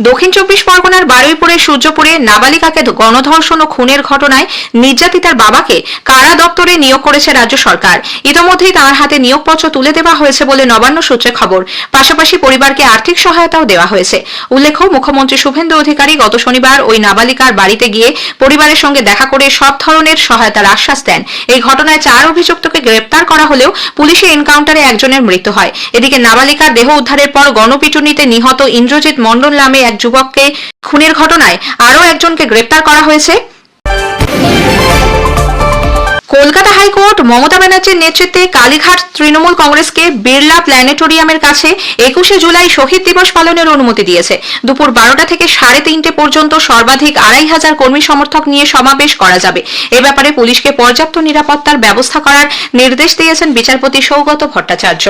দক্ষিণ চব্বিশ পরগনার বারুইপুরে সূর্যপুরে নাবালিকাকে গণধর্ষণ ও খুনের ঘটনায় নির্যাতিতার বাবাকে কারা দপ্তরে নিয়োগ করেছে রাজ্য সরকার। ইতোমধ্যেই তাঁর হাতে নিয়োগপত্র তুলে দেওয়া হয়েছে বলে নবান্ন সূত্রে খবর। পাশাপাশি পরিবারকে আর্থিক সহায়তাও দেওয়া হয়েছে। উল্লেখ্য, মুখ্যমন্ত্রী শুভেন্দু অধিকারী গত শনিবার ওই নাবালিকার বাড়িতে গিয়ে পরিবারের সঙ্গে দেখা করে সব ধরনের সহায়তার আশ্বাস দেন। এই ঘটনায় 4 অভিযুক্তকে গ্রেপ্তার করা হলেও পুলিশি এনকাউন্টারে একজনের মৃত্যু হয়। এদিকে নাবালিকার দেহ উদ্ধারের পর গণপিটুনিতে নিহত ইন্দ্রজিৎ মণ্ডল নামে এক যুবককে খুনের ঘটনায় আরও একজনকে গ্রেপ্তার করা হয়েছে। কলকাতা হাইকোর্ট মমতা ব্যানার্জির নেতৃত্বে কালীঘাট তৃণমূল কংগ্রেসকে বিড়লা প্ল্যানেটোরিয়ামের কাছে 21শে জুলাই শহীদ দিবস পালনের অনুমতি দিয়েছে। দুপুর 12টা থেকে 3:30 পর্যন্ত সর্বাধিক 2500 কর্মী সমর্থক নিয়ে সমাবেশ করা যাবে। এ ব্যাপারে পুলিশকে পর্যাপ্ত নিরাপত্তার ব্যবস্থা করার নির্দেশ দিয়েছেন বিচারপতি সৌগত ভট্টাচার্য।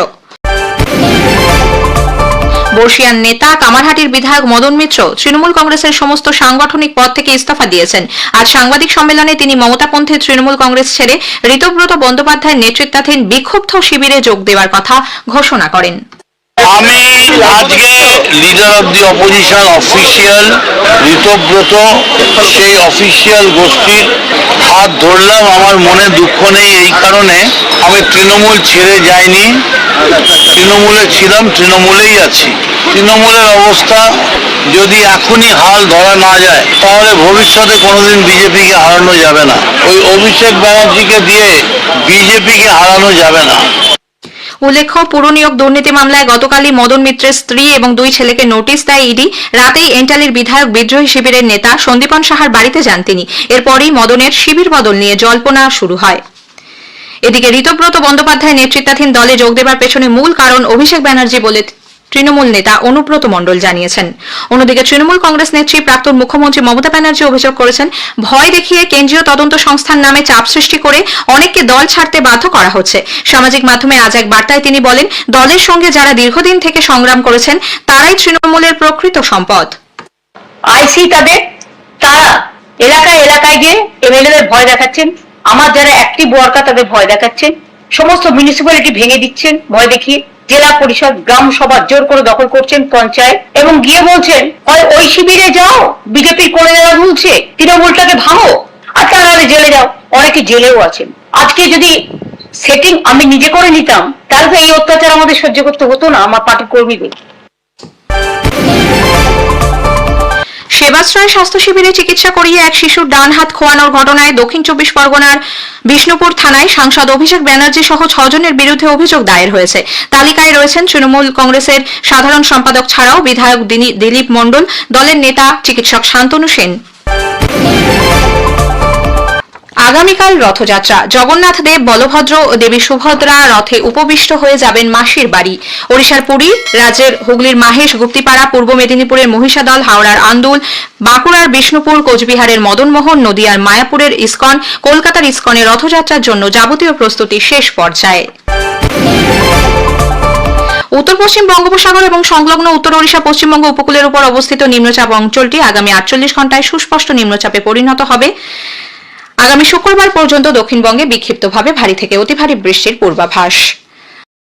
বর্ষিয়ান নেতা কামারহাটির বিধায়ক মদন মিত্র তৃণমূল কংগ্রেসের সমস্ত সাংগঠনিক পদ থেকে ইস্তফা দিয়েছেন। আজ সাংবাদিক সম্মেলনে তিনি মমতাপন্থী তৃণমূল কংগ্রেস ছেড়ে ঋতব্রত বন্দ্যোপাধ্যায়ের নেতৃত্বাধীন বিক্ষুব্ধ শিবিরে যোগ দেওয়ার কথা ঘোষণা করেন। আমি আজকে leader of the opposition official Ritabrata সেই অফিসিয়াল গোষ্ঠীর হাত ধরলাম। আমার মনে দুঃখ নেই, এই কারণে আমি তৃণমূল ছেড়ে যাইনি। তৃণমূলে ছিলাম, তৃণমূলেই আছি। তৃণমূলের অবস্থা যদি এখনই হাল ধরা না যায় তাহলে ভবিষ্যতে কোনোদিন বিজেপিকে হারানো যাবে না। ওই অভিষেক ব্যানার্জিকে দিয়ে বিজেপিকে হারানো যাবে না। উল্লেখ্য, পুর নিয়োগ দুর্নীতি মামলায় গতকালই মদন মিত্রের স্ত্রী এবং 2 ছেলেকে নোটিশ দেয় ইডি। রাতেই এন্টালির বিধায়ক বিদ্রোহী শিবিরের নেতা সন্দীপন সাহার বাড়িতে যান তিনি। এরপরই মদনের শিবির বদল নিয়ে জল্পনা শুরু হয়। এদিকে ঋতব্রত বন্দ্যোপাধ্যায় নেতৃত্বাধীন দলে যোগ দেবার পেছনে মূল কারণ অভিষেক ব্যানার্জি বলে তৃণমূল নেতা অনুব্রত মণ্ডল জানিয়েছেন। অন্যদিকে তৃণমূল কংগ্রেস নেত্রী প্রাক্তন মুখ্যমন্ত্রী মমতা ব্যানার্জি অভিযোগ করেছেন, ভয় দেখিয়ে কেন্দ্রীয় তদন্ত সংস্থার নামে চাপ সৃষ্টি করে অনেককে দল ছাড়তে বাধ্য করা হচ্ছে। সামাজিক মাধ্যমে আজ এক বার্তায় তিনি বলেন, দলের সঙ্গে যারা দীর্ঘদিন থেকে সংগ্রাম করেছেন তারাই তৃণমূলের প্রকৃত সম্পদ। আইসি তারা এলাকায় এলাকায় গিয়ে এমএলএদের ভয় দেখাচ্ছেন। আমার যারা অ্যাক্টিভ ওয়ার্কার তাদের ভয় দেখাচ্ছেন। সমস্ত মিউনিসিপ্যালিটি ভেঙে দিচ্ছেন ভয় দেখিয়ে। জেলা পরিষদ, গ্রাম সভা জোর করে দখল করছেন, পঞ্চায়েত, এবং গিয়ে বলছেন হয় ওই শিবিরে যাও, বিজেপির করে দেওয়া বলছে, তৃণমূলটাকে ভাঙো, আর তা নাহলে জেলে যাও। অনেকে জেলেও আছেন। আজকে যদি সেটিং আমি নিজে করে নিতাম তাহলে তো এই অত্যাচার আমাদের সহ্য করতে হতো না, আমার পার্টির কর্মীদের। সেবাশ্রয় স্বাস্থ্য শিবিরে চিকিৎসা করিয়ে এক শিশুর ডান হাত খোয়ানোর ঘটনায় দক্ষিণ চব্বিশ পরগনার বিষ্ণুপুর থানায় সাংসদ অভিষেক ব্যানার্জি সহ 6 জনের বিরুদ্ধে অভিযোগ দায়ের হয়েছে। তালিকায় রয়েছেন তৃণমূল কংগ্রেসের সাধারণ সম্পাদক ছাড়াও বিধায়ক দিলীপ মণ্ডল, দলের নেতা চিকিৎসক শান্তনু সেন। আগামীকাল রথযাত্রা। জগন্নাথ দেব, বলভদ্র ও দেবী সুভদ্রা রথে উপবিষ্ট হয়ে যাবেন মাসির বাড়ি। ওড়িশার পুরী, রাজ্যের হুগলির মাহেশ গুপ্তিপাড়া, পূর্ব মেদিনীপুরের মহিষাদল, হাওড়ার আন্দুল, বাঁকুড়ার বিষ্ণুপুর, কোচবিহারের মদনমোহন, নদিয়ার মায়াপুরের ইস্কন, কলকাতার ইস্কনে রথযাত্রার জন্য যাবতীয় প্রস্তুতি শেষ পর্যায়ে। উত্তর পশ্চিম বঙ্গোপসাগর এবং সংলগ্ন উত্তর ওড়িশা পশ্চিমবঙ্গ উপকূলের উপর অবস্থিত নিম্নচাপ অঞ্চলটি আগামী 48 ঘন্টায় সুস্পষ্ট নিম্নচাপে পরিণত হবে। আগামী শুক্রবার পর্যন্ত দক্ষিণবঙ্গে বিক্ষিপ্তভাবে ভারী থেকে অতি ভারী বৃষ্টির পূর্বাভাস।